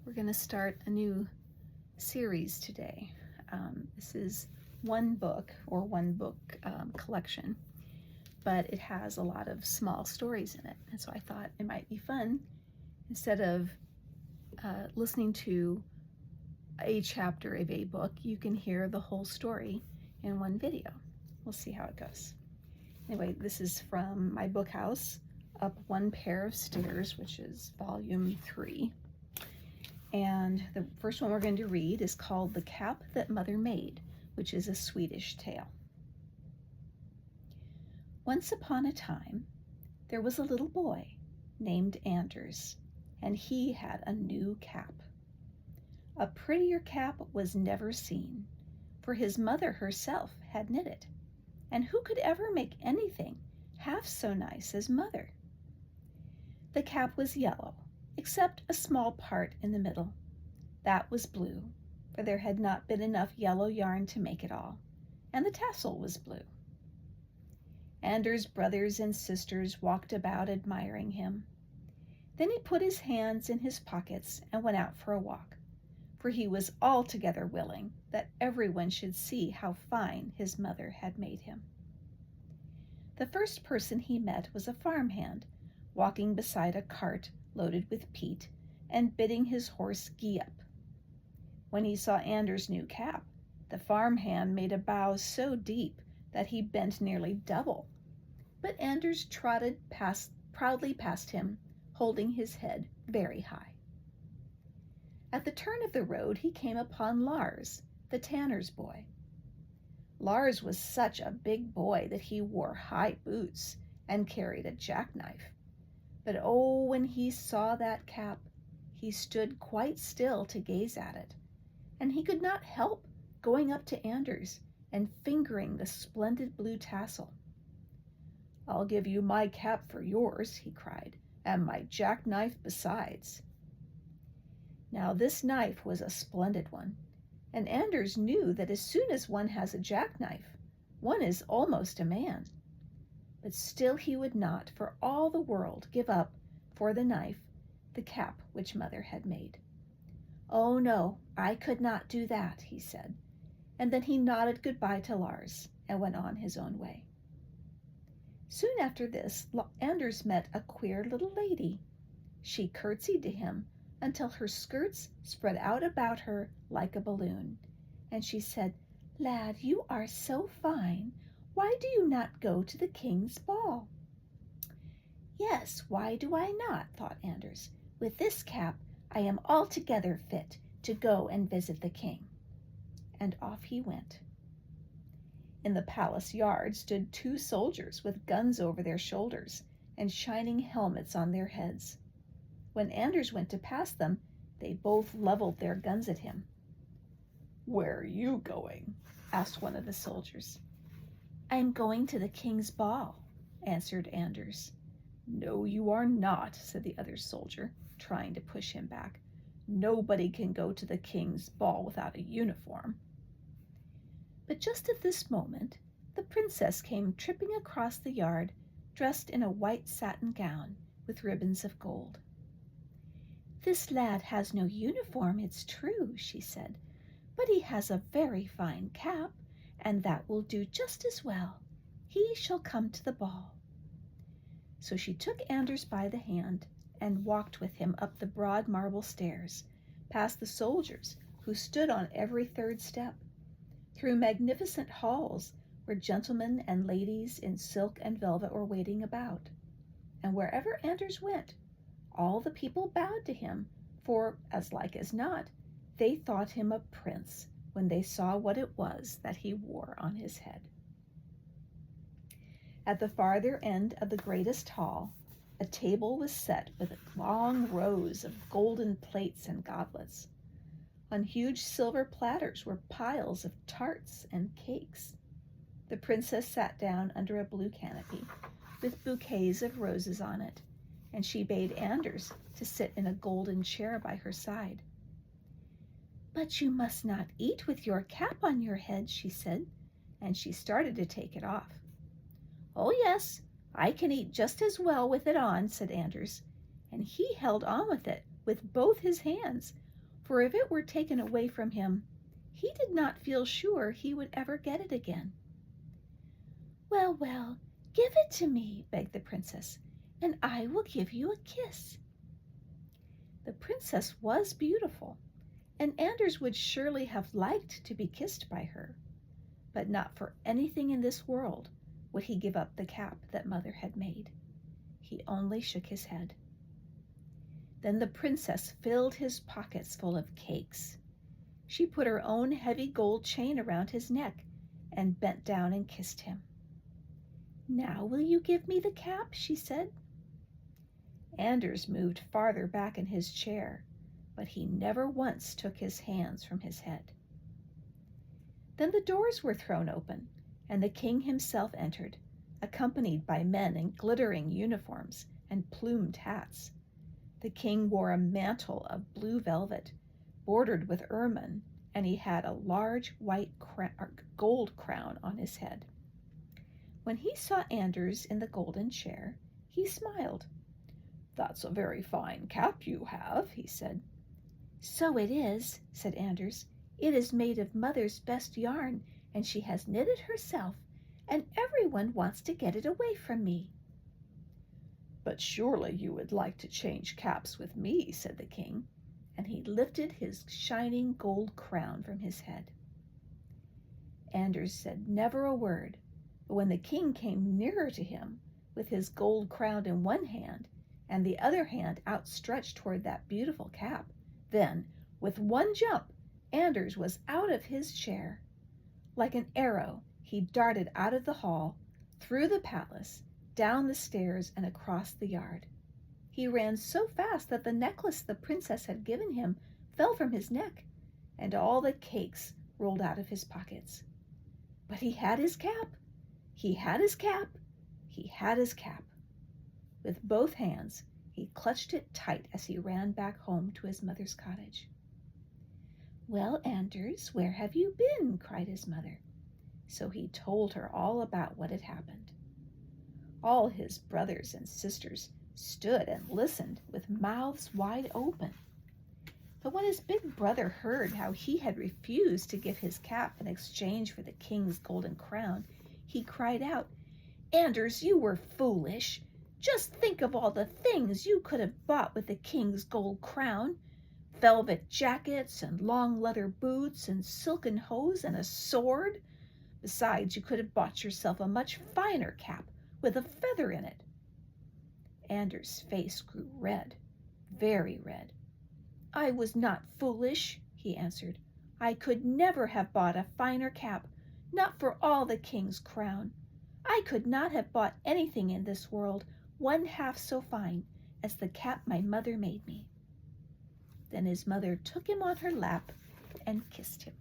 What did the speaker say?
We're going to start a new series today. This is one book collection, but it has a lot of small stories in it. And so I thought it might be fun, instead of listening to a chapter of a book, you can hear the whole story in one video. We'll see how it goes. Anyway, this is from my book house, Up One Pair of Stairs, which is volume 3. And the first one we're going to read is called The Cap That Mother Made, which is a Swedish tale. Once upon a time, there was a little boy named Anders, and he had a new cap. A prettier cap was never seen, for his mother herself had knit it, and who could ever make anything half so nice as mother? The cap was yellow, except a small part in the middle. That was blue, for there had not been enough yellow yarn to make it all, and the tassel was blue. Anders' brothers and sisters walked about admiring him. Then he put his hands in his pockets and went out for a walk, for he was altogether willing that everyone should see how fine his mother had made him. The first person he met was a farmhand, walking beside a cart loaded with peat and bidding his horse gee up. When he saw Anders' new cap, the farmhand made a bow so deep that he bent nearly double, but Anders trotted proudly past him, holding his head very high. At the turn of the road he came upon Lars, the tanner's boy. Lars was such a big boy that he wore high boots and carried a jackknife. But oh, when he saw that cap, he stood quite still to gaze at it, and he could not help going up to Anders and fingering the splendid blue tassel. "I'll give you my cap for yours," he cried, "and my jackknife besides." Now this knife was a splendid one, and Anders knew that as soon as one has a jackknife, one is almost a man. But still he would not for all the world give up for the knife the cap which mother had made. "Oh no, I could not do that," he said, and then he nodded goodbye to Lars and went on his own way. Soon after this, Anders met a queer little lady. She curtsied to him until her skirts spread out about her like a balloon, and she said, "Lad, you are so fine. Why do you not go to the king's ball?" "Yes, why do I not?" thought Anders. "With this cap I am altogether fit to go and visit the king." And off he went. In the palace yard stood 2 soldiers with guns over their shoulders and shining helmets on their heads. When Anders went to pass them, they both leveled their guns at him. "Where are you going?" asked one of the soldiers. "I am going to the king's ball," answered Anders. "No, you are not," said the other soldier, trying to push him back. "Nobody can go to the king's ball without a uniform." But just at this moment, the princess came tripping across the yard, dressed in a white satin gown with ribbons of gold. "This lad has no uniform, it's true," she said, "but he has a very fine cap, and that will do just as well. He shall come to the ball." So she took Anders by the hand and walked with him up the broad marble stairs, past the soldiers who stood on every 3rd step, through magnificent halls where gentlemen and ladies in silk and velvet were waiting about. And wherever Anders went, all the people bowed to him, for, as like as not, they thought him a prince when they saw what it was that he wore on his head. At the farther end of the greatest hall, a table was set with long rows of golden plates and goblets. On huge silver platters were piles of tarts and cakes. The princess sat down under a blue canopy with bouquets of roses on it, and she bade Anders to sit in a golden chair by her side. "But you must not eat with your cap on your head," she said, and she started to take it off. "Oh yes, I can eat just as well with it on," said Anders, and he held on with it with both his hands, for if it were taken away from him, he did not feel sure he would ever get it again. Well, well, give it to me, begged the princess, and I will give you a kiss. The princess was beautiful, and Anders would surely have liked to be kissed by her, but not for anything in this world would he give up the cap that Mother had made. He only shook his head. Then the princess filled his pockets full of cakes. She put her own heavy gold chain around his neck and bent down and kissed him. Now will you give me the cap? She said. Anders moved farther back in his chair, but he never once took his hands from his head. Then the doors were thrown open, and the king himself entered, accompanied by men in glittering uniforms and plumed hats. The king wore a mantle of blue velvet, bordered with ermine, and he had a large white gold crown on his head. When he saw Anders in the golden chair, he smiled. "That's a very fine cap you have," he said. "So it is," said Anders. "It is made of Mother's best yarn, and she has knit it herself, and everyone wants to get it away from me." "But surely you would like to change caps with me," said the king, and he lifted his shining gold crown from his head. Anders said never a word, but when the king came nearer to him, with his gold crown in one hand and the other hand outstretched toward that beautiful cap, then, with one jump, Anders was out of his chair. Like an arrow, he darted out of the hall, through the palace, down the stairs, and across the yard. He ran so fast that the necklace the princess had given him fell from his neck, and all the cakes rolled out of his pockets. But he had his cap. He had his cap. He had his cap. With both hands, he clutched it tight as he ran back home to his mother's cottage. "Well, Anders, where have you been?" cried his mother. So he told her all about what had happened. All his brothers and sisters stood and listened with mouths wide open. But when his big brother heard how he had refused to give his cap in exchange for the king's golden crown, he cried out, "Anders, you were foolish. Just think of all the things you could have bought with the king's gold crown. Velvet jackets and long leather boots and silken hose and a sword. Besides, you could have bought yourself a much finer cap with a feather in it." Anders' face grew red, very red. "I was not foolish," he answered. "I could never have bought a finer cap, not for all the king's crown. I could not have bought anything in this world one half so fine as the cap my mother made me." Then his mother took him on her lap and kissed him.